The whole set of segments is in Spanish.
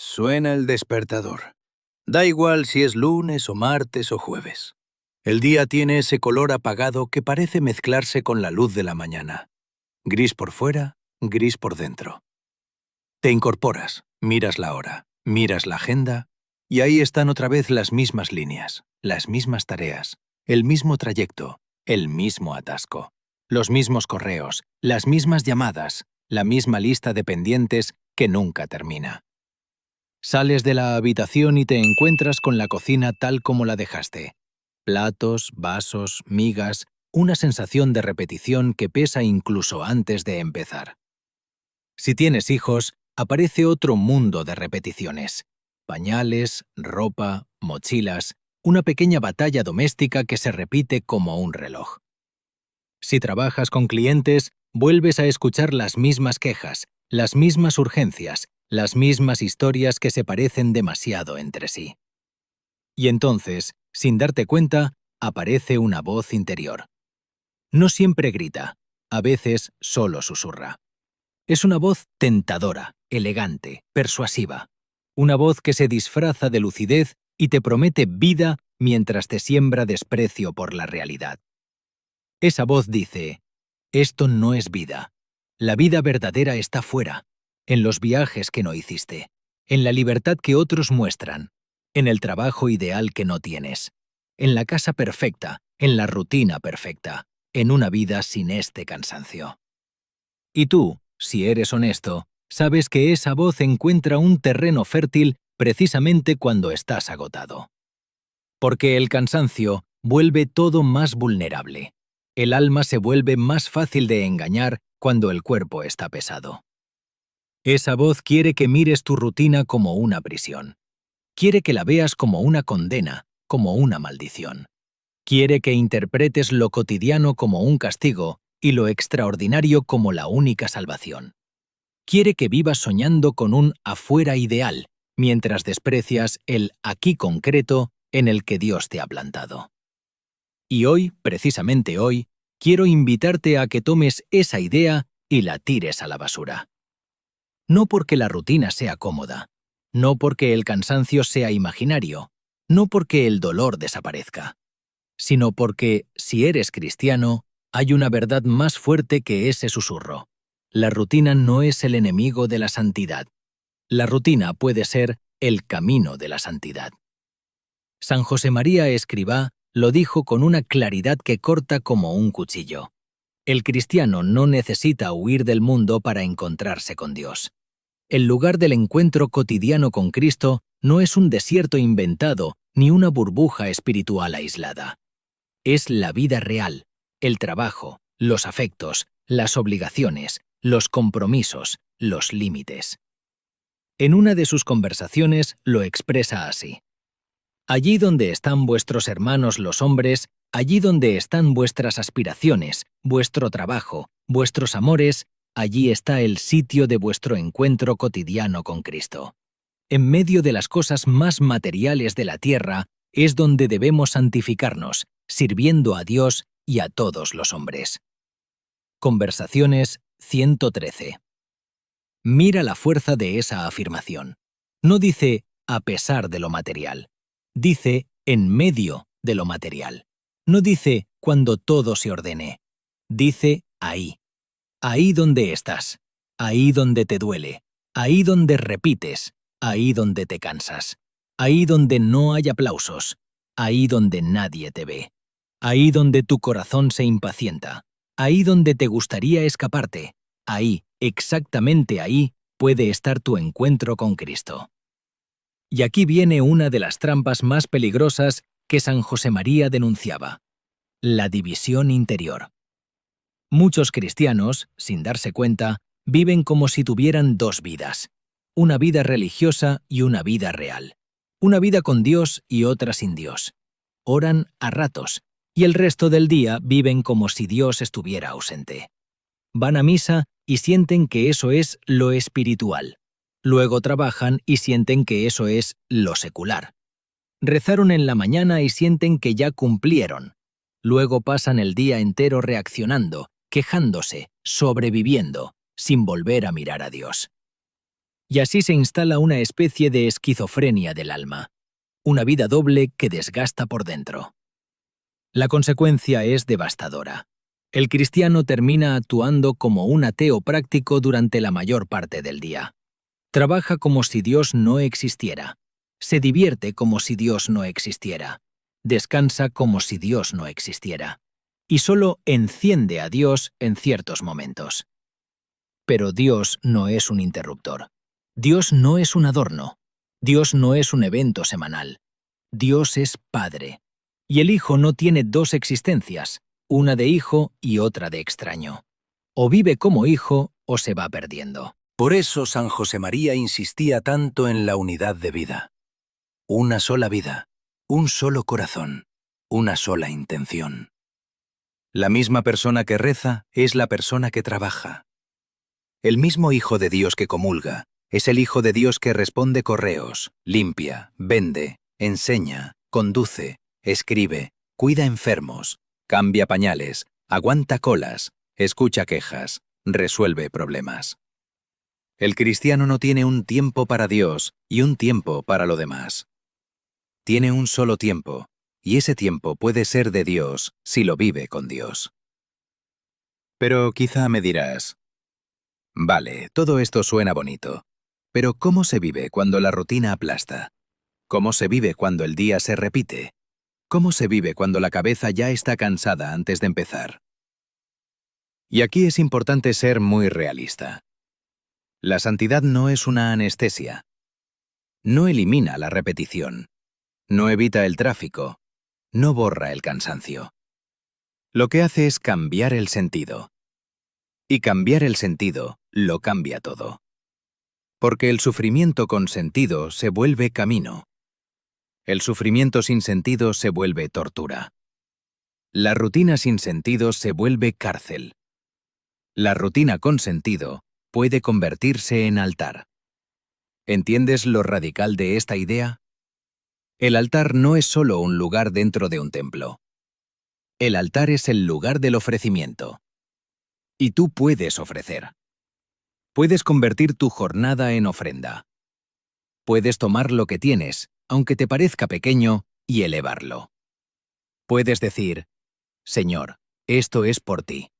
Suena el despertador. Da igual si es lunes o martes o jueves. El día tiene ese color apagado que parece mezclarse con la luz de la mañana. Gris por fuera, gris por dentro. Te incorporas, miras la hora, miras la agenda, y ahí están otra vez las mismas líneas, las mismas tareas, el mismo trayecto, el mismo atasco, los mismos correos, las mismas llamadas, la misma lista de pendientes que nunca termina. Sales de la habitación y te encuentras con la cocina tal como la dejaste. Platos, vasos, migas, una sensación de repetición que pesa incluso antes de empezar. Si tienes hijos, aparece otro mundo de repeticiones. Pañales, ropa, mochilas, una pequeña batalla doméstica que se repite como un reloj. Si trabajas con clientes, vuelves a escuchar las mismas quejas, las mismas urgencias, las mismas historias que se parecen demasiado entre sí. Y entonces, sin darte cuenta, aparece una voz interior. No siempre grita, a veces solo susurra. Es una voz tentadora, elegante, persuasiva. Una voz que se disfraza de lucidez y te promete vida mientras te siembra desprecio por la realidad. Esa voz dice: esto no es vida. La vida verdadera está fuera, en los viajes que no hiciste, en la libertad que otros muestran, en el trabajo ideal que no tienes, en la casa perfecta, en la rutina perfecta, en una vida sin este cansancio. Y tú, si eres honesto, sabes que esa voz encuentra un terreno fértil precisamente cuando estás agotado. Porque el cansancio vuelve todo más vulnerable. El alma se vuelve más fácil de engañar cuando el cuerpo está pesado. Esa voz quiere que mires tu rutina como una prisión. Quiere que la veas como una condena, como una maldición. Quiere que interpretes lo cotidiano como un castigo y lo extraordinario como la única salvación. Quiere que vivas soñando con un afuera ideal, mientras desprecias el aquí concreto en el que Dios te ha plantado. Y hoy, precisamente hoy, quiero invitarte a que tomes esa idea y la tires a la basura. No porque la rutina sea cómoda, no porque el cansancio sea imaginario, no porque el dolor desaparezca, sino porque, si eres cristiano, hay una verdad más fuerte que ese susurro. La rutina no es el enemigo de la santidad. La rutina puede ser el camino de la santidad. San José María Escrivá lo dijo con una claridad que corta como un cuchillo. El cristiano no necesita huir del mundo para encontrarse con Dios. El lugar del encuentro cotidiano con Cristo no es un desierto inventado ni una burbuja espiritual aislada. Es la vida real, el trabajo, los afectos, las obligaciones, los compromisos, los límites. En una de sus conversaciones lo expresa así: allí donde están vuestros hermanos los hombres, allí donde están vuestras aspiraciones, vuestro trabajo, vuestros amores, allí está el sitio de vuestro encuentro cotidiano con Cristo. En medio de las cosas más materiales de la tierra es donde debemos santificarnos, sirviendo a Dios y a todos los hombres. Conversaciones 113. Mira la fuerza de esa afirmación. No dice a pesar de lo material. Dice en medio de lo material. No dice cuando todo se ordene. Dice ahí. Ahí donde estás. Ahí donde te duele. Ahí donde repites. Ahí donde te cansas. Ahí donde no hay aplausos. Ahí donde nadie te ve. Ahí donde tu corazón se impacienta. Ahí donde te gustaría escaparte. Ahí, exactamente ahí, puede estar tu encuentro con Cristo. Y aquí viene una de las trampas más peligrosas que San José María denunciaba: la división interior. Muchos cristianos, sin darse cuenta, viven como si tuvieran dos vidas: una vida religiosa y una vida real, una vida con Dios y otra sin Dios. Oran a ratos, y el resto del día viven como si Dios estuviera ausente. Van a misa y sienten que eso es lo espiritual. Luego trabajan y sienten que eso es lo secular. Rezaron en la mañana y sienten que ya cumplieron. Luego pasan el día entero reaccionando, quejándose, sobreviviendo, sin volver a mirar a Dios. Y así se instala una especie de esquizofrenia del alma, una vida doble que desgasta por dentro. La consecuencia es devastadora. El cristiano termina actuando como un ateo práctico durante la mayor parte del día. Trabaja como si Dios no existiera. Se divierte como si Dios no existiera. Descansa como si Dios no existiera. Y solo enciende a Dios en ciertos momentos. Pero Dios no es un interruptor. Dios no es un adorno. Dios no es un evento semanal. Dios es Padre. Y el Hijo no tiene dos existencias, una de hijo y otra de extraño. O vive como hijo o se va perdiendo. Por eso San Josemaría insistía tanto en la unidad de vida. Una sola vida, un solo corazón, una sola intención. La misma persona que reza es la persona que trabaja. El mismo Hijo de Dios que comulga es el Hijo de Dios que responde correos, limpia, vende, enseña, conduce, escribe, cuida enfermos, cambia pañales, aguanta colas, escucha quejas, resuelve problemas. El cristiano no tiene un tiempo para Dios y un tiempo para lo demás. Tiene un solo tiempo, y ese tiempo puede ser de Dios si lo vive con Dios. Pero quizá me dirás, vale, todo esto suena bonito, pero ¿cómo se vive cuando la rutina aplasta? ¿Cómo se vive cuando el día se repite? ¿Cómo se vive cuando la cabeza ya está cansada antes de empezar? Y aquí es importante ser muy realista. La santidad no es una anestesia. No elimina la repetición. No evita el tráfico. No borra el cansancio. Lo que hace es cambiar el sentido. Y cambiar el sentido lo cambia todo. Porque el sufrimiento con sentido se vuelve camino. El sufrimiento sin sentido se vuelve tortura. La rutina sin sentido se vuelve cárcel. La rutina con sentido puede convertirse en altar. ¿Entiendes lo radical de esta idea? El altar no es solo un lugar dentro de un templo. El altar es el lugar del ofrecimiento. Y tú puedes ofrecer. Puedes convertir tu jornada en ofrenda. Puedes tomar lo que tienes, aunque te parezca pequeño, y elevarlo. Puedes decir, Señor, esto es por ti.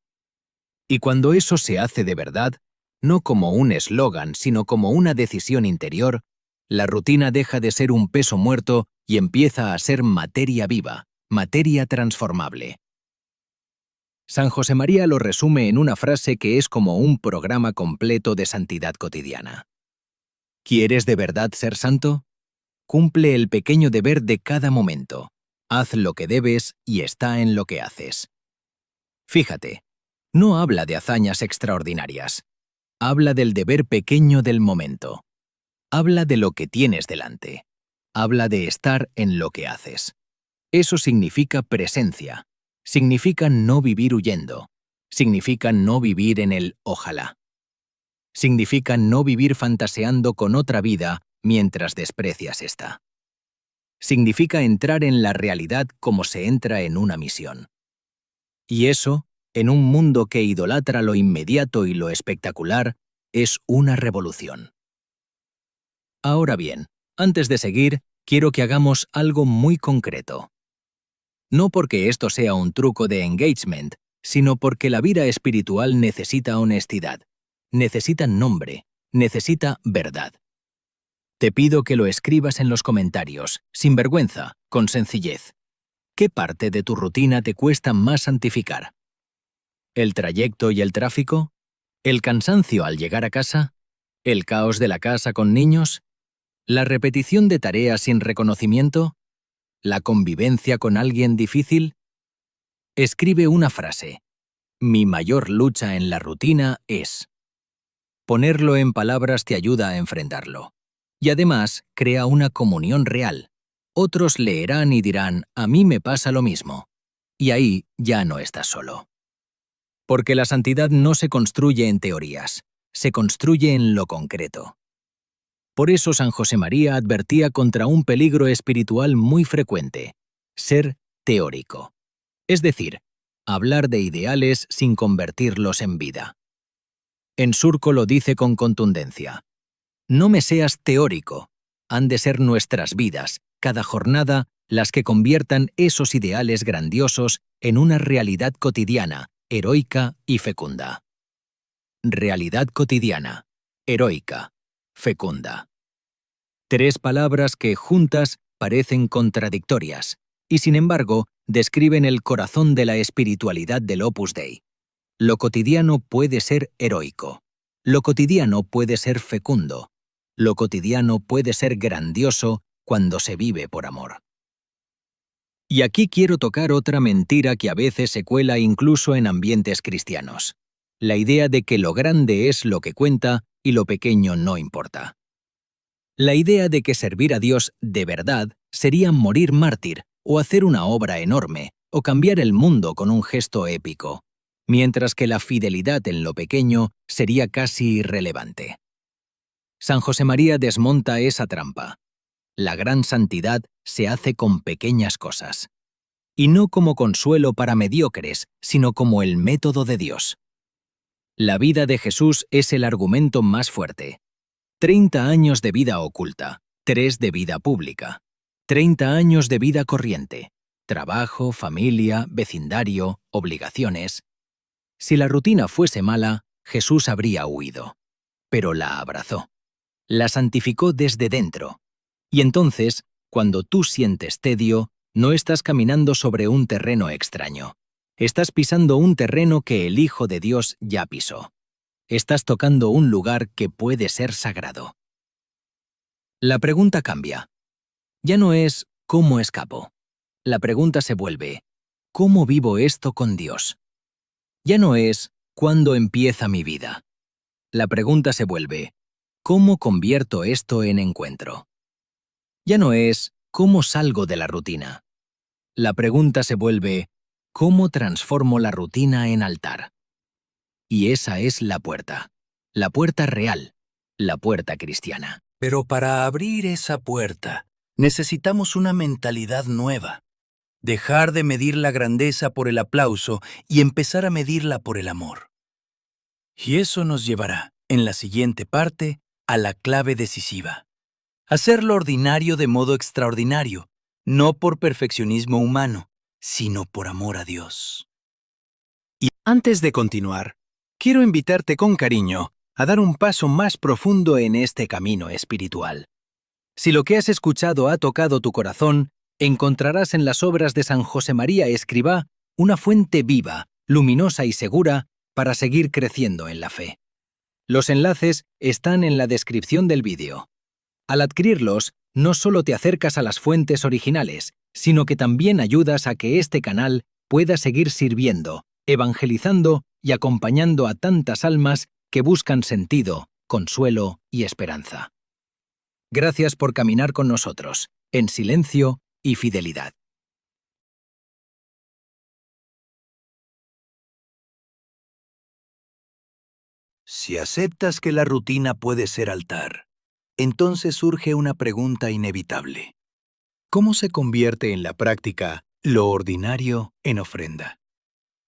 Y cuando eso se hace de verdad, no como un eslogan, sino como una decisión interior, la rutina deja de ser un peso muerto y empieza a ser materia viva, materia transformable. San Josemaría lo resume en una frase que es como un programa completo de santidad cotidiana. ¿Quieres de verdad ser santo? Cumple el pequeño deber de cada momento. Haz lo que debes y está en lo que haces. Fíjate, no habla de hazañas extraordinarias. Habla del deber pequeño del momento. Habla de lo que tienes delante. Habla de estar en lo que haces. Eso significa presencia. Significa no vivir huyendo. Significa no vivir en el ojalá. Significa no vivir fantaseando con otra vida mientras desprecias esta. Significa entrar en la realidad como se entra en una misión. Y eso, en un mundo que idolatra lo inmediato y lo espectacular, es una revolución. Ahora bien, antes de seguir, quiero que hagamos algo muy concreto. No porque esto sea un truco de engagement, sino porque la vida espiritual necesita honestidad, necesita nombre, necesita verdad. Te pido que lo escribas en los comentarios, sin vergüenza, con sencillez. ¿Qué parte de tu rutina te cuesta más santificar? ¿El trayecto y el tráfico? ¿El cansancio al llegar a casa? ¿El caos de la casa con niños? ¿La repetición de tareas sin reconocimiento? ¿La convivencia con alguien difícil? Escribe una frase. Mi mayor lucha en la rutina es. Ponerlo en palabras te ayuda a enfrentarlo. Y además, crea una comunión real. Otros leerán y dirán, a mí me pasa lo mismo. Y ahí ya no estás solo. Porque la santidad no se construye en teorías, se construye en lo concreto. Por eso San Josemaría advertía contra un peligro espiritual muy frecuente, ser teórico. Es decir, hablar de ideales sin convertirlos en vida. En Surco lo dice con contundencia. No me seas teórico. Han de ser nuestras vidas, cada jornada, las que conviertan esos ideales grandiosos en una realidad cotidiana, heroica y fecunda. Realidad cotidiana, heroica, fecunda. 3 palabras que, juntas, parecen contradictorias, y sin embargo, describen el corazón de la espiritualidad del Opus Dei. Lo cotidiano puede ser heroico. Lo cotidiano puede ser fecundo. Lo cotidiano puede ser grandioso cuando se vive por amor. Y aquí quiero tocar otra mentira que a veces se cuela incluso en ambientes cristianos. La idea de que lo grande es lo que cuenta y lo pequeño no importa. La idea de que servir a Dios de verdad sería morir mártir o hacer una obra enorme o cambiar el mundo con un gesto épico, mientras que la fidelidad en lo pequeño sería casi irrelevante. San Josemaría desmonta esa trampa. La gran santidad se hace con pequeñas cosas. Y no como consuelo para mediocres, sino como el método de Dios. La vida de Jesús es el argumento más fuerte. 30 años de vida oculta, 3 de vida pública. 30 años de vida corriente. Trabajo, familia, vecindario, obligaciones. Si la rutina fuese mala, Jesús habría huido. Pero la abrazó. La santificó desde dentro. Y entonces, cuando tú sientes tedio, no estás caminando sobre un terreno extraño. Estás pisando un terreno que el Hijo de Dios ya pisó. Estás tocando un lugar que puede ser sagrado. La pregunta cambia. Ya no es ¿cómo escapo? La pregunta se vuelve ¿cómo vivo esto con Dios? Ya no es ¿cuándo empieza mi vida? La pregunta se vuelve ¿cómo convierto esto en encuentro? Ya no es ¿cómo salgo de la rutina? La pregunta se vuelve ¿cómo transformo la rutina en altar? Y esa es la puerta real, la puerta cristiana. Pero para abrir esa puerta, necesitamos una mentalidad nueva. Dejar de medir la grandeza por el aplauso y empezar a medirla por el amor. Y eso nos llevará, en la siguiente parte, a la clave decisiva. Hacer lo ordinario de modo extraordinario, no por perfeccionismo humano, sino por amor a Dios. Y antes de continuar, quiero invitarte con cariño a dar un paso más profundo en este camino espiritual. Si lo que has escuchado ha tocado tu corazón, encontrarás en las obras de San Josemaría Escrivá una fuente viva, luminosa y segura para seguir creciendo en la fe. Los enlaces están en la descripción del vídeo. Al adquirirlos, no solo te acercas a las fuentes originales, sino que también ayudas a que este canal pueda seguir sirviendo, evangelizando y acompañando a tantas almas que buscan sentido, consuelo y esperanza. Gracias por caminar con nosotros, en silencio y fidelidad. Si aceptas que la rutina puede ser altar, entonces surge una pregunta inevitable. ¿Cómo se convierte en la práctica lo ordinario en ofrenda?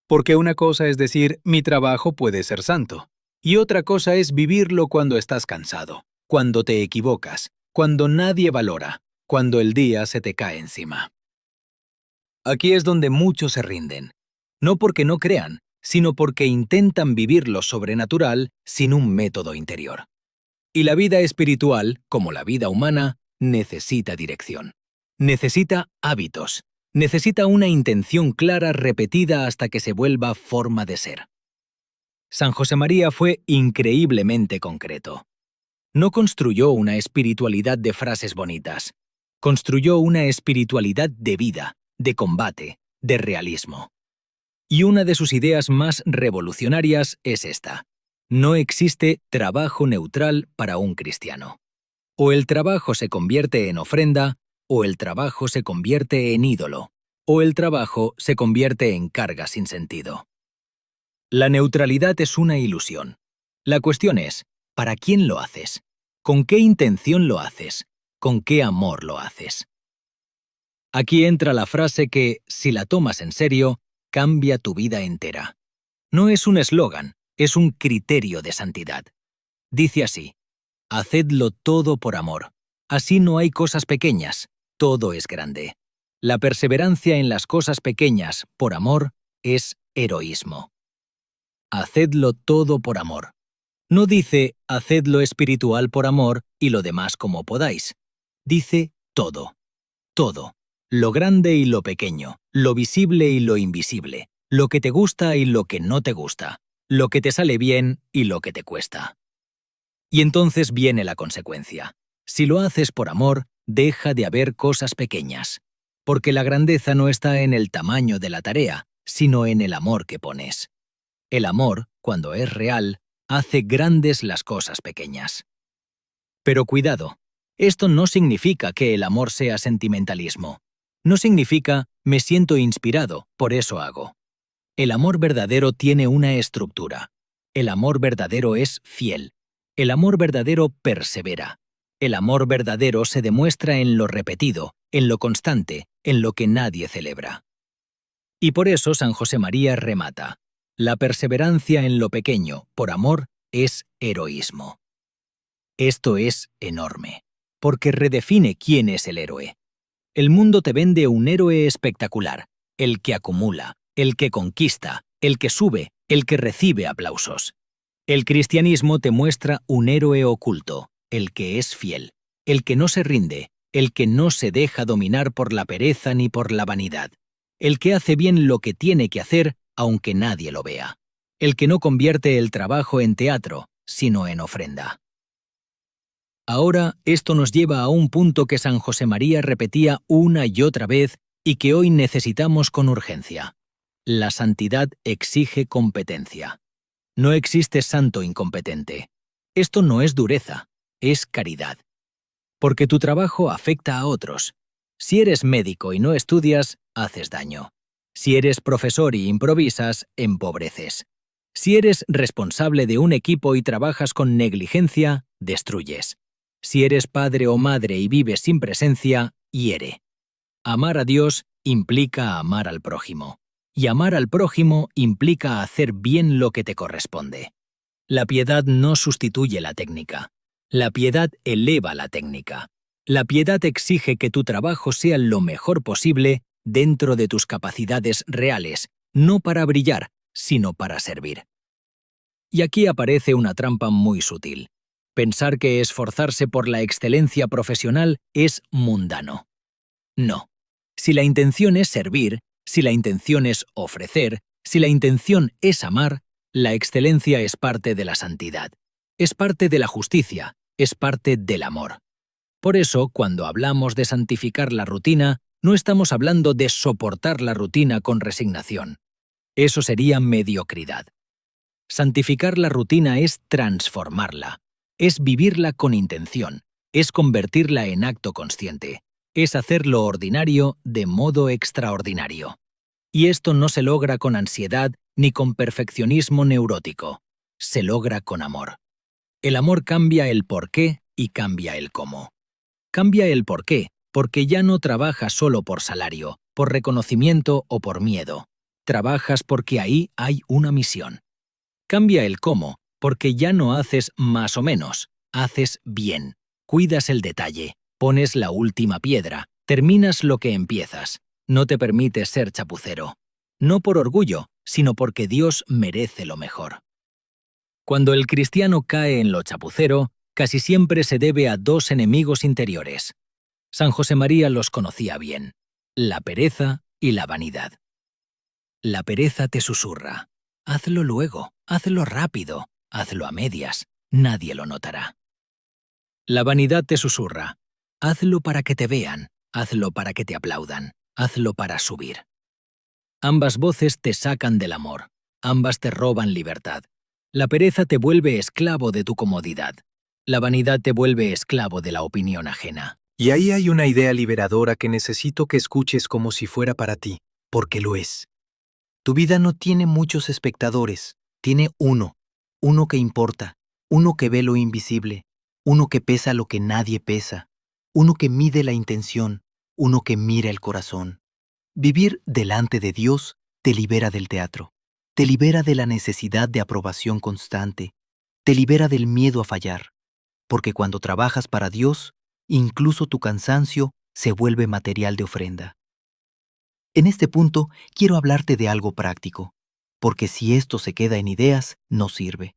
Porque una cosa es decir, mi trabajo puede ser santo, y otra cosa es vivirlo cuando estás cansado, cuando te equivocas, cuando nadie valora, cuando el día se te cae encima. Aquí es donde muchos se rinden, no porque no crean, sino porque intentan vivir lo sobrenatural sin un método interior. Y la vida espiritual, como la vida humana, necesita dirección. Necesita hábitos. Necesita una intención clara repetida hasta que se vuelva forma de ser. San Josemaría fue increíblemente concreto. No construyó una espiritualidad de frases bonitas. Construyó una espiritualidad de vida, de combate, de realismo. Y una de sus ideas más revolucionarias es esta. No existe trabajo neutral para un cristiano. O el trabajo se convierte en ofrenda, o el trabajo se convierte en ídolo, o el trabajo se convierte en carga sin sentido. La neutralidad es una ilusión. La cuestión es, ¿para quién lo haces? ¿Con qué intención lo haces? ¿Con qué amor lo haces? Aquí entra la frase que, si la tomas en serio, cambia tu vida entera. No es un eslogan, es un criterio de santidad. Dice así: Hacedlo todo por amor. Así no hay cosas pequeñas, todo es grande. La perseverancia en las cosas pequeñas, por amor, es heroísmo. Hacedlo todo por amor. No dice, haced lo espiritual por amor y lo demás como podáis. Dice todo. Todo. Lo grande y lo pequeño, lo visible y lo invisible, lo que te gusta y lo que no te gusta, lo que te sale bien y lo que te cuesta. Y entonces viene la consecuencia. Si lo haces por amor, deja de haber cosas pequeñas, porque la grandeza no está en el tamaño de la tarea, sino en el amor que pones. El amor, cuando es real, hace grandes las cosas pequeñas. Pero cuidado, esto no significa que el amor sea sentimentalismo. No significa me siento inspirado, por eso hago. El amor verdadero tiene una estructura. El amor verdadero es fiel. El amor verdadero persevera. El amor verdadero se demuestra en lo repetido, en lo constante, en lo que nadie celebra. Y por eso San José María remata: la perseverancia en lo pequeño, por amor, es heroísmo. Esto es enorme, porque redefine quién es el héroe. El mundo te vende un héroe espectacular, el que acumula, el que conquista, el que sube, el que recibe aplausos. El cristianismo te muestra un héroe oculto, el que es fiel, el que no se rinde, el que no se deja dominar por la pereza ni por la vanidad, el que hace bien lo que tiene que hacer aunque nadie lo vea, el que no convierte el trabajo en teatro, sino en ofrenda. Ahora, esto nos lleva a un punto que San José María repetía una y otra vez y que hoy necesitamos con urgencia. La santidad exige competencia. No existe santo incompetente. Esto no es dureza, es caridad. Porque tu trabajo afecta a otros. Si eres médico y no estudias, haces daño. Si eres profesor y improvisas, empobreces. Si eres responsable de un equipo y trabajas con negligencia, destruyes. Si eres padre o madre y vives sin presencia, hiere. Amar a Dios implica amar al prójimo. Y amar al prójimo implica hacer bien lo que te corresponde. La piedad no sustituye la técnica. La piedad eleva la técnica. La piedad exige que tu trabajo sea lo mejor posible dentro de tus capacidades reales, no para brillar, sino para servir. Y aquí aparece una trampa muy sutil. Pensar que esforzarse por la excelencia profesional es mundano. No. Si la intención es servir, si la intención es ofrecer, si la intención es amar, la excelencia es parte de la santidad, es parte de la justicia, es parte del amor. Por eso, cuando hablamos de santificar la rutina, no estamos hablando de soportar la rutina con resignación. Eso sería mediocridad. Santificar la rutina es transformarla, es vivirla con intención, es convertirla en acto consciente, es hacer lo ordinario de modo extraordinario. Y esto no se logra con ansiedad ni con perfeccionismo neurótico, se logra con amor. El amor cambia el por qué y cambia el cómo. Cambia el por qué, porque ya no trabajas solo por salario, por reconocimiento o por miedo. Trabajas porque ahí hay una misión. Cambia el cómo, porque ya no haces más o menos, haces bien. Cuidas el detalle, pones la última piedra, terminas lo que empiezas. No te permites ser chapucero. No por orgullo, sino porque Dios merece lo mejor. Cuando el cristiano cae en lo chapucero, casi siempre se debe a dos enemigos interiores. San José María los conocía bien: la pereza y la vanidad. La pereza te susurra: hazlo luego, hazlo rápido, hazlo a medias, nadie lo notará. La vanidad te susurra: hazlo para que te vean, hazlo para que te aplaudan, hazlo para subir. Ambas voces te sacan del amor, ambas te roban libertad. La pereza te vuelve esclavo de tu comodidad. La vanidad te vuelve esclavo de la opinión ajena. Y ahí hay una idea liberadora que necesito que escuches como si fuera para ti, porque lo es. Tu vida no tiene muchos espectadores, tiene uno que importa, uno que ve lo invisible, uno que pesa lo que nadie pesa, uno que mide la intención, uno que mira el corazón. Vivir delante de Dios te libera del teatro, te libera de la necesidad de aprobación constante, te libera del miedo a fallar. porque cuando trabajas para Dios, incluso tu cansancio se vuelve material de ofrenda. En este punto quiero hablarte de algo práctico, porque si esto se queda en ideas, no sirve.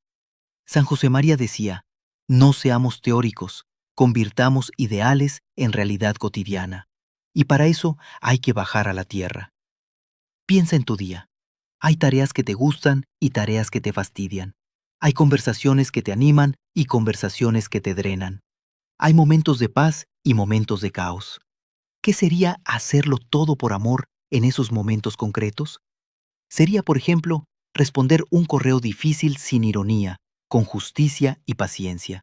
San José María decía, no seamos teóricos, convirtamos ideales en realidad cotidiana. Y para eso hay que bajar a la tierra. Piensa en tu día. Hay tareas que te gustan y tareas que te fastidian. Hay conversaciones que te animan y conversaciones que te drenan. Hay momentos de paz y momentos de caos. ¿Qué sería hacerlo todo por amor en esos momentos concretos? Sería, por ejemplo, responder un correo difícil sin ironía, con justicia y paciencia.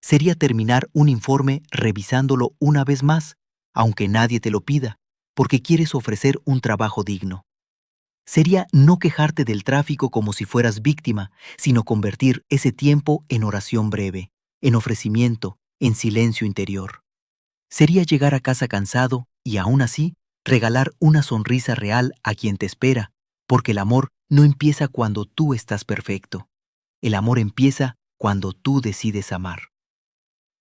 Sería terminar un informe revisándolo una vez más, aunque nadie te lo pida, porque quieres ofrecer un trabajo digno. Sería no quejarte del tráfico como si fueras víctima, sino convertir ese tiempo en oración breve, en ofrecimiento, en silencio interior. Sería llegar a casa cansado y aún así regalar una sonrisa real a quien te espera, porque el amor no empieza cuando tú estás perfecto. El amor empieza cuando tú decides amar.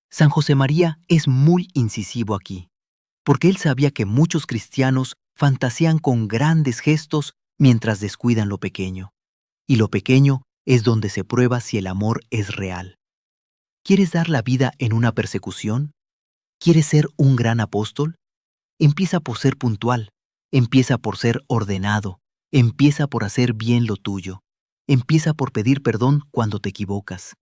San José María es muy incisivo aquí, porque él sabía que muchos cristianos fantasean con grandes gestos mientras descuidan lo pequeño. Y lo pequeño es donde se prueba si el amor es real. ¿Quieres dar la vida en una persecución? ¿Quieres ser un gran apóstol? Empieza por ser puntual, empieza por ser ordenado, empieza por hacer bien lo tuyo, empieza por pedir perdón cuando te equivocas,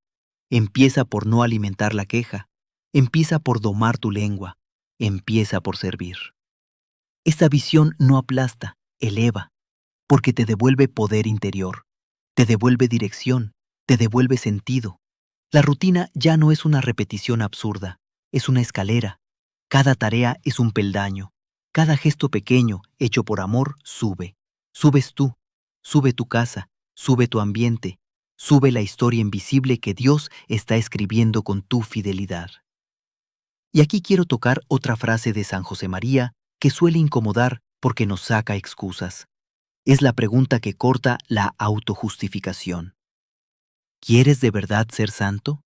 empieza por no alimentar la queja, empieza por domar tu lengua, empieza por servir. Esta visión no aplasta, eleva, porque te devuelve poder interior, te devuelve dirección, te devuelve sentido. La rutina ya no es una repetición absurda, es una escalera. Cada tarea es un peldaño. Cada gesto pequeño, hecho por amor, sube. Subes tú, sube tu casa, sube tu ambiente, sube la historia invisible que Dios está escribiendo con tu fidelidad. Y aquí quiero tocar otra frase de San José María que suele incomodar porque nos saca excusas. Es la pregunta que corta la autojustificación. ¿Quieres de verdad ser santo?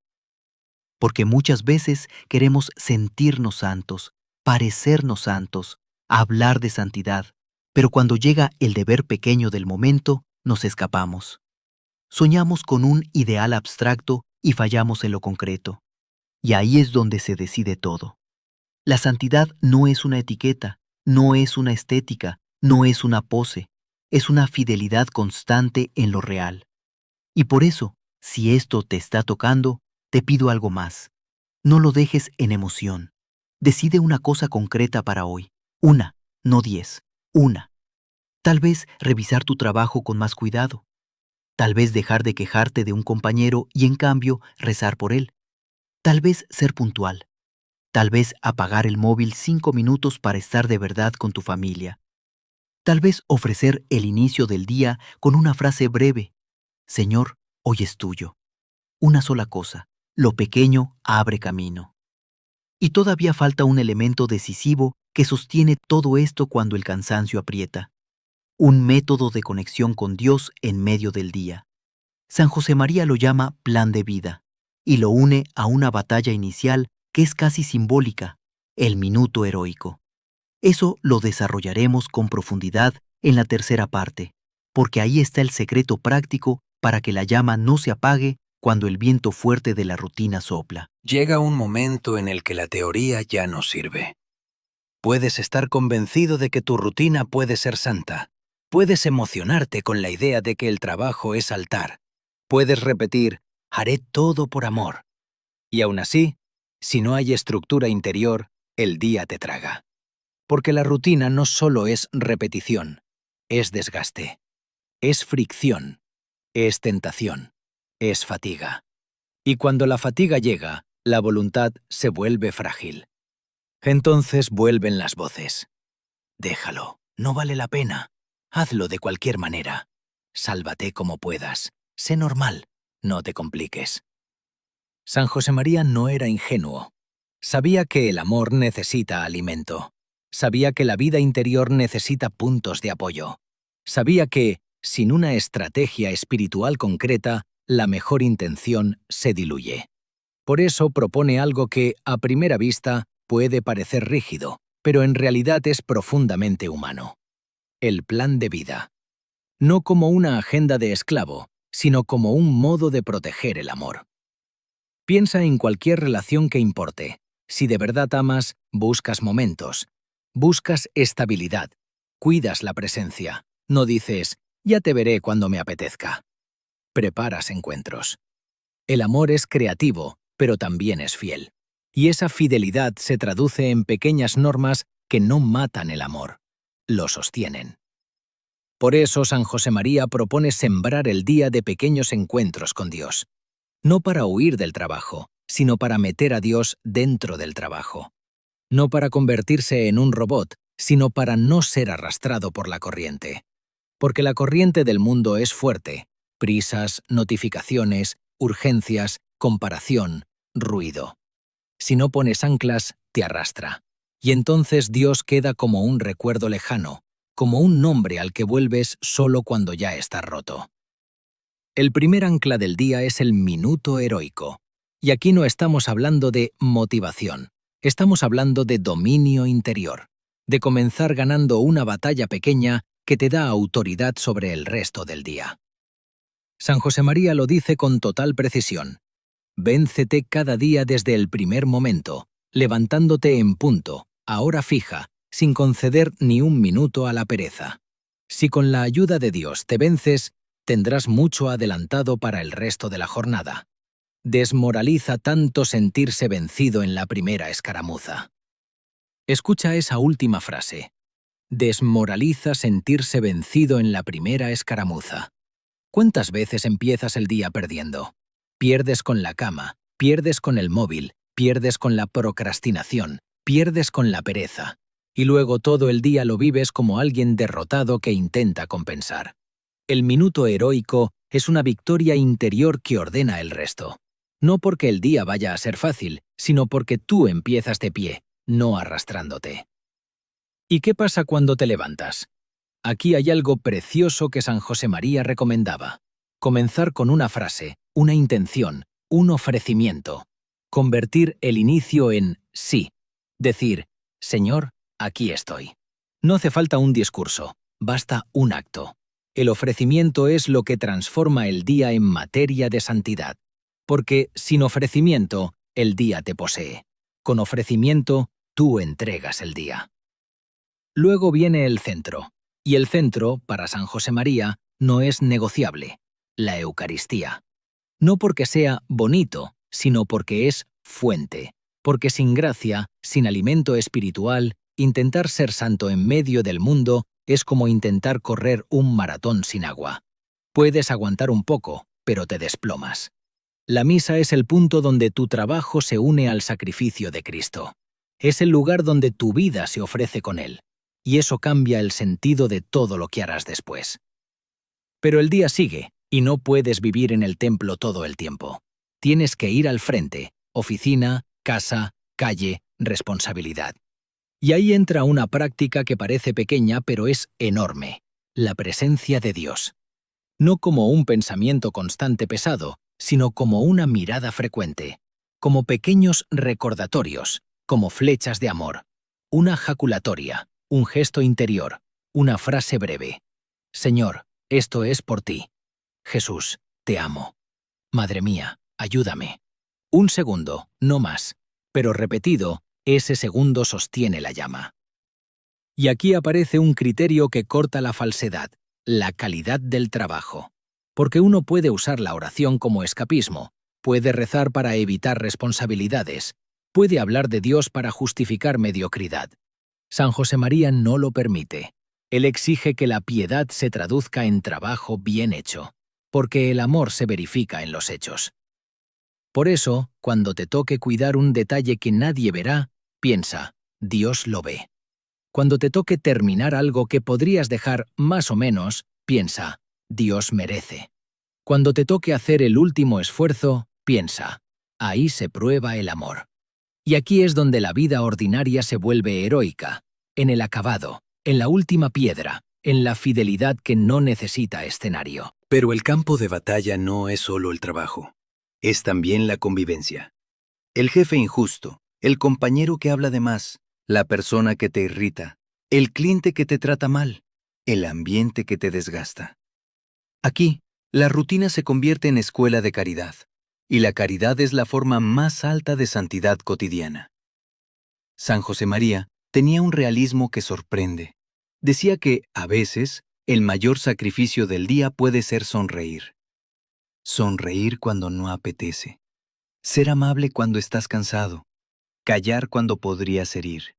Porque muchas veces queremos sentirnos santos, parecernos santos, hablar de santidad, pero cuando llega el deber pequeño del momento, nos escapamos. Soñamos con un ideal abstracto y fallamos en lo concreto. Y ahí es donde se decide todo. La santidad no es una etiqueta, no es una estética, no es una pose, es una fidelidad constante en lo real. Y por eso, si esto te está tocando, te pido algo más. No lo dejes en emoción. Decide una cosa concreta para hoy. Una, no 10. Una. Tal vez revisar tu trabajo con más cuidado. Tal vez dejar de quejarte de un compañero y en cambio rezar por él. Tal vez ser puntual. Tal vez apagar el móvil 5 minutos para estar de verdad con tu familia. Tal vez ofrecer el inicio del día con una frase breve. Señor, hoy es tuyo. Una sola cosa. Lo pequeño abre camino. Y todavía falta un elemento decisivo que sostiene todo esto cuando el cansancio aprieta. Un método de conexión con Dios en medio del día. San José María lo llama plan de vida y lo une a una batalla inicial que es casi simbólica, el minuto heroico. Eso lo desarrollaremos con profundidad en la tercera parte, porque ahí está el secreto práctico para que la llama no se apague cuando el viento fuerte de la rutina sopla. Llega un momento en el que la teoría ya no sirve. Puedes estar convencido de que tu rutina puede ser santa. Puedes emocionarte con la idea de que el trabajo es altar. Puedes repetir, haré todo por amor. Y aún así, si no hay estructura interior, el día te traga. Porque la rutina no solo es repetición, es desgaste, es fricción, es tentación, es fatiga. Y cuando la fatiga llega, la voluntad se vuelve frágil. Entonces vuelven las voces. Déjalo, no vale la pena. Hazlo de cualquier manera. Sálvate como puedas. Sé normal, no te compliques. San José María no era ingenuo. Sabía que el amor necesita alimento. Sabía que la vida interior necesita puntos de apoyo. Sabía que, sin una estrategia espiritual concreta, la mejor intención se diluye. Por eso propone algo que, a primera vista, puede parecer rígido, pero en realidad es profundamente humano. El plan de vida. No como una agenda de esclavo, sino como un modo de proteger el amor. Piensa en cualquier relación que importe. Si de verdad amas, buscas momentos, buscas estabilidad, cuidas la presencia. No dices, ya te veré cuando me apetezca. Preparas encuentros. El amor es creativo, pero también es fiel. Y esa fidelidad se traduce en pequeñas normas que no matan el amor, lo sostienen. Por eso San José María propone sembrar el día de pequeños encuentros con Dios. No para huir del trabajo, sino para meter a Dios dentro del trabajo. No para convertirse en un robot, sino para no ser arrastrado por la corriente. Porque la corriente del mundo es fuerte: prisas, notificaciones, urgencias, comparación, ruido. Si no pones anclas, te arrastra. Y entonces Dios queda como un recuerdo lejano, como un nombre al que vuelves solo cuando ya estás roto. El primer ancla del día es el minuto heroico. Y aquí no estamos hablando de motivación, estamos hablando de dominio interior, de comenzar ganando una batalla pequeña que te da autoridad sobre el resto del día. San José María lo dice con total precisión. Véncete cada día desde el primer momento, levantándote en punto, a hora fija, sin conceder ni un minuto a la pereza. Si con la ayuda de Dios te vences, tendrás mucho adelantado para el resto de la jornada. Desmoraliza tanto sentirse vencido en la primera escaramuza. Escucha esa última frase. Desmoraliza sentirse vencido en la primera escaramuza. ¿Cuántas veces empiezas el día perdiendo? Pierdes con la cama, pierdes con el móvil, pierdes con la procrastinación, pierdes con la pereza. Y luego todo el día lo vives como alguien derrotado que intenta compensar. El minuto heroico es una victoria interior que ordena el resto. No porque el día vaya a ser fácil, sino porque tú empiezas de pie, no arrastrándote. ¿Y qué pasa cuando te levantas? Aquí hay algo precioso que San José María recomendaba. Comenzar con una frase, una intención, un ofrecimiento. Convertir el inicio en sí. Decir, Señor, aquí estoy. No hace falta un discurso, basta un acto. El ofrecimiento es lo que transforma el día en materia de santidad. Porque sin ofrecimiento, el día te posee. Con ofrecimiento, tú entregas el día. Luego viene el centro. Y el centro, para San José María, no es negociable: la Eucaristía. No porque sea bonito, sino porque es fuente. Porque sin gracia, sin alimento espiritual, intentar ser santo en medio del mundo es como intentar correr un maratón sin agua. Puedes aguantar un poco, pero te desplomas. La misa es el punto donde tu trabajo se une al sacrificio de Cristo. Es el lugar donde tu vida se ofrece con Él. Y eso cambia el sentido de todo lo que harás después. Pero el día sigue, y no puedes vivir en el templo todo el tiempo. Tienes que ir al frente: oficina, casa, calle, responsabilidad. Y ahí entra una práctica que parece pequeña pero es enorme: la presencia de Dios. No como un pensamiento constante pesado, sino como una mirada frecuente, como pequeños recordatorios, como flechas de amor, una jaculatoria, un gesto interior, una frase breve. Señor, esto es por ti. Jesús, te amo. Madre mía, ayúdame. Un segundo, no más, pero repetido, ese segundo sostiene la llama. Y aquí aparece un criterio que corta la falsedad: la calidad del trabajo. Porque uno puede usar la oración como escapismo, puede rezar para evitar responsabilidades, puede hablar de Dios para justificar mediocridad. San José María no lo permite. Él exige que la piedad se traduzca en trabajo bien hecho, porque el amor se verifica en los hechos. Por eso, cuando te toque cuidar un detalle que nadie verá, piensa, Dios lo ve. Cuando te toque terminar algo que podrías dejar más o menos, piensa, Dios merece. Cuando te toque hacer el último esfuerzo, piensa, ahí se prueba el amor. Y aquí es donde la vida ordinaria se vuelve heroica, en el acabado, en la última piedra, en la fidelidad que no necesita escenario. Pero el campo de batalla no es solo el trabajo, es también la convivencia. El jefe injusto, el compañero que habla de más, la persona que te irrita, el cliente que te trata mal, el ambiente que te desgasta. Aquí, la rutina se convierte en escuela de caridad, y la caridad es la forma más alta de santidad cotidiana. San José María tenía un realismo que sorprende. Decía que, a veces, el mayor sacrificio del día puede ser sonreír. Sonreír cuando no apetece. Ser amable cuando estás cansado. Callar cuando podrías herir.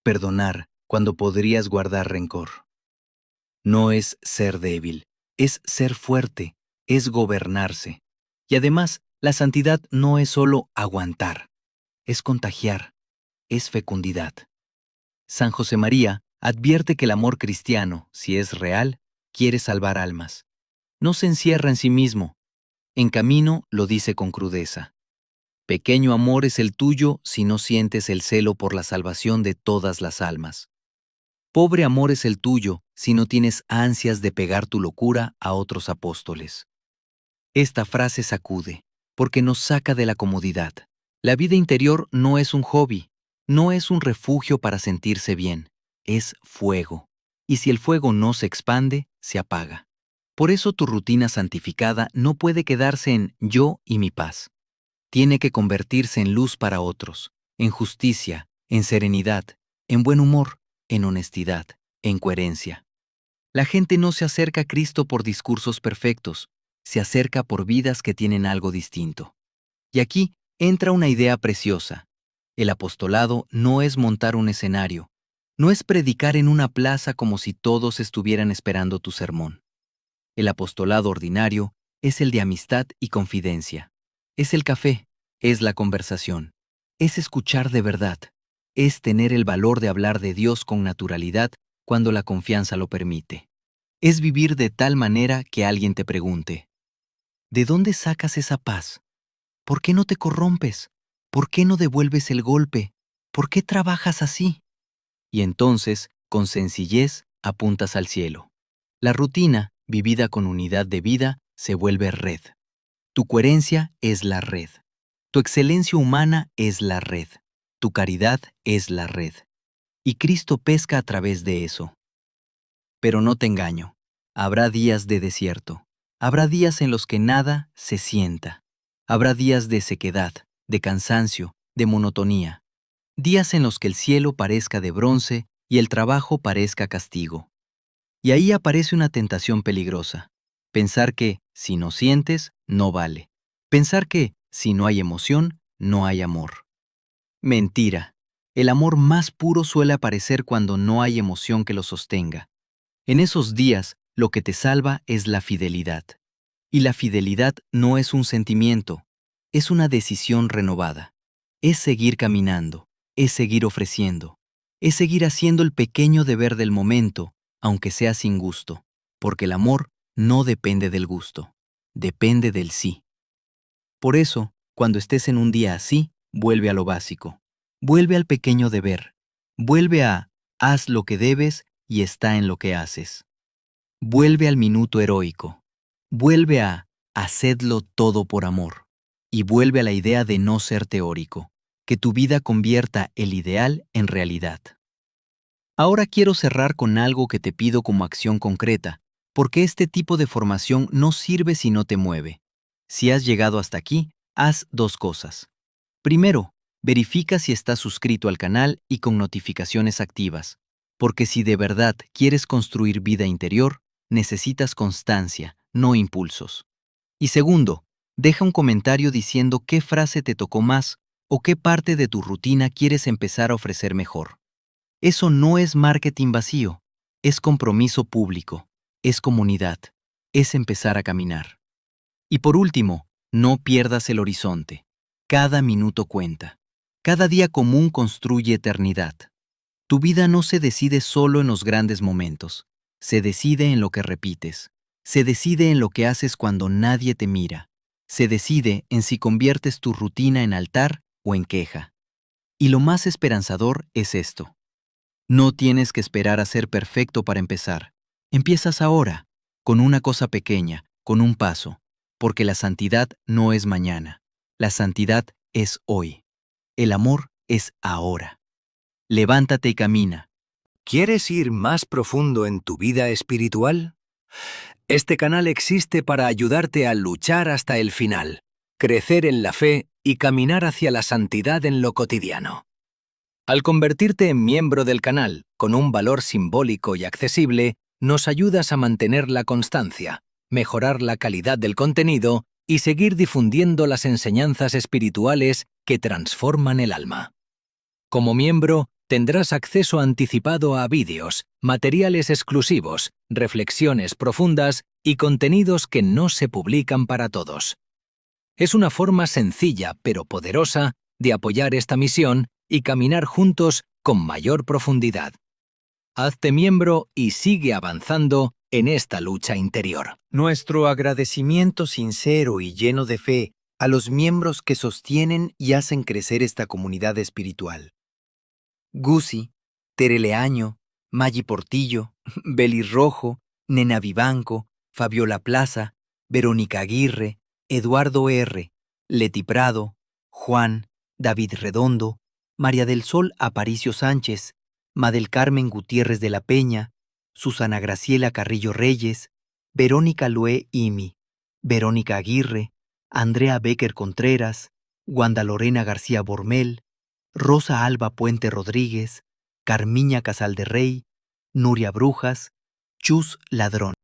Perdonar cuando podrías guardar rencor. No es ser débil, es ser fuerte, es gobernarse. Y además, la santidad no es solo aguantar, es contagiar, es fecundidad. San José María advierte que el amor cristiano, si es real, quiere salvar almas. No se encierra en sí mismo. En camino lo dice con crudeza. Pequeño amor es el tuyo si no sientes el celo por la salvación de todas las almas. Pobre amor es el tuyo si no tienes ansias de pegar tu locura a otros apóstoles. Esta frase sacude, porque nos saca de la comodidad. La vida interior no es un hobby, no es un refugio para sentirse bien, es fuego. Y si el fuego no se expande, se apaga. Por eso tu rutina santificada no puede quedarse en yo y mi paz. Tiene que convertirse en luz para otros, en justicia, en serenidad, en buen humor, en honestidad, en coherencia. La gente no se acerca a Cristo por discursos perfectos, se acerca por vidas que tienen algo distinto. Y aquí entra una idea preciosa. El apostolado no es montar un escenario, no es predicar en una plaza como si todos estuvieran esperando tu sermón. El apostolado ordinario es el de amistad y confidencia. Es el café, es la conversación, es escuchar de verdad, es tener el valor de hablar de Dios con naturalidad cuando la confianza lo permite. Es vivir de tal manera que alguien te pregunte, ¿de dónde sacas esa paz? ¿Por qué no te corrompes? ¿Por qué no devuelves el golpe? ¿Por qué trabajas así? Y entonces, con sencillez, apuntas al cielo. La rutina, vivida con unidad de vida, se vuelve red. Tu coherencia es la red. Tu excelencia humana es la red. Tu caridad es la red. Y Cristo pesca a través de eso. Pero no te engaño. Habrá días de desierto. Habrá días en los que nada se sienta. Habrá días de sequedad, de cansancio, de monotonía. Días en los que el cielo parezca de bronce y el trabajo parezca castigo. Y ahí aparece una tentación peligrosa. Pensar que, si no sientes, no vale. Pensar que, si no hay emoción, no hay amor. Mentira. El amor más puro suele aparecer cuando no hay emoción que lo sostenga. En esos días, lo que te salva es la fidelidad. Y la fidelidad no es un sentimiento, es una decisión renovada. Es seguir caminando, es seguir ofreciendo, es seguir haciendo el pequeño deber del momento, aunque sea sin gusto, porque el amor no depende del gusto, depende del sí. Por eso, cuando estés en un día así, vuelve a lo básico, vuelve al pequeño deber, vuelve a haz lo que debes y está en lo que haces. Vuelve al minuto heroico, vuelve a hacedlo todo por amor, y vuelve a la idea de no ser teórico, que tu vida convierta el ideal en realidad. Ahora quiero cerrar con algo que te pido como acción concreta, porque este tipo de formación no sirve si no te mueve. Si has llegado hasta aquí, haz dos cosas. Primero, verifica si estás suscrito al canal y con notificaciones activas, porque si de verdad quieres construir vida interior, necesitas constancia, no impulsos. Y segundo, deja un comentario diciendo qué frase te tocó más o qué parte de tu rutina quieres empezar a ofrecer mejor. Eso no es marketing vacío, es compromiso público, es comunidad, es empezar a caminar. Y por último, no pierdas el horizonte. Cada minuto cuenta. Cada día común construye eternidad. Tu vida no se decide solo en los grandes momentos. Se decide en lo que repites. Se decide en lo que haces cuando nadie te mira. Se decide en si conviertes tu rutina en altar o en queja. Y lo más esperanzador es esto. No tienes que esperar a ser perfecto para empezar. Empiezas ahora, con una cosa pequeña, con un paso, porque la santidad no es mañana. La santidad es hoy. El amor es ahora. Levántate y camina. ¿Quieres ir más profundo en tu vida espiritual? Este canal existe para ayudarte a luchar hasta el final, crecer en la fe y caminar hacia la santidad en lo cotidiano. Al convertirte en miembro del canal, con un valor simbólico y accesible, nos ayudas a mantener la constancia, mejorar la calidad del contenido y seguir difundiendo las enseñanzas espirituales que transforman el alma. Como miembro, tendrás acceso anticipado a vídeos, materiales exclusivos, reflexiones profundas y contenidos que no se publican para todos. Es una forma sencilla pero poderosa de apoyar esta misión y caminar juntos con mayor profundidad. Hazte miembro y sigue avanzando en esta lucha interior. Nuestro agradecimiento sincero y lleno de fe a los miembros que sostienen y hacen crecer esta comunidad espiritual. Gusi, Tereleaño, Maggi Portillo, Beli Rojo, Nena Vivanco, Fabiola Plaza, Verónica Aguirre, Eduardo R., Leti Prado, Juan, David Redondo, María del Sol Aparicio Sánchez, Madel Carmen Gutiérrez de la Peña, Susana Graciela Carrillo Reyes, Verónica Lué Imi, Verónica Aguirre, Andrea Becker Contreras, Wanda Lorena García Bormel, Rosa Alba Puente Rodríguez, Carmiña Casal de Rey, Nuria Brujas, Chus Ladrón.